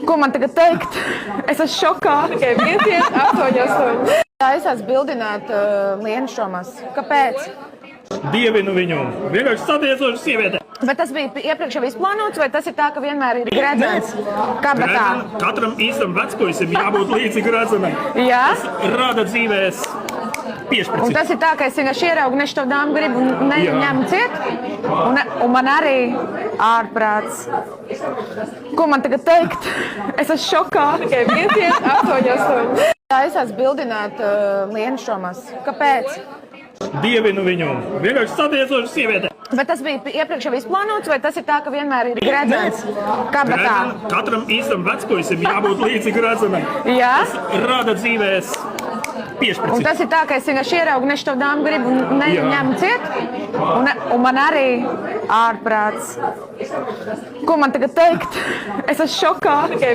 Ko man tagad teikt? Es esmu šokā. Tikai 1,8. Tā es esmu bildināta Lienu Šomas. Kāpēc? Dievinu viņu. Vienkārši satiecoša sieviete. Bet tas bija iepriekš jau izplānots, vai tas ir tā, ka vienmēr ir gredzens? Kabatā? Katram īstam vecpuisim jābūt līdzīgi redzenam. Jā? Tas rada dzīvēs Un piešķirts. tas ir tā, ka es vienkārši ieraugu, nešu to dāmu gribu un ņemu ciet. Un man arī ārprāts. Ko man tagad teikt? Es esmu šokā. Tikai 1,8. Tā es esmu bildināta Lienu Šomas. Kāpēc? Dievinu viņu. Vienkārši satiecoša sieviete. Bet tas bija iepriekš jau izplānots, vai tas ir tā, ka vienmēr ir gredzens? Kabatā? Katram īstam vecpuisim jābūt līdzīgi redzenam. Jā? Tas rada dzīvēs piešķirts. Un tas ir tā, ka es vienkārši ieraugu, nešu to dāmu gribu un ņemu ciet. Un man arī ārprāts. Ko man tagad teikt? Es esmu šokā. Tikai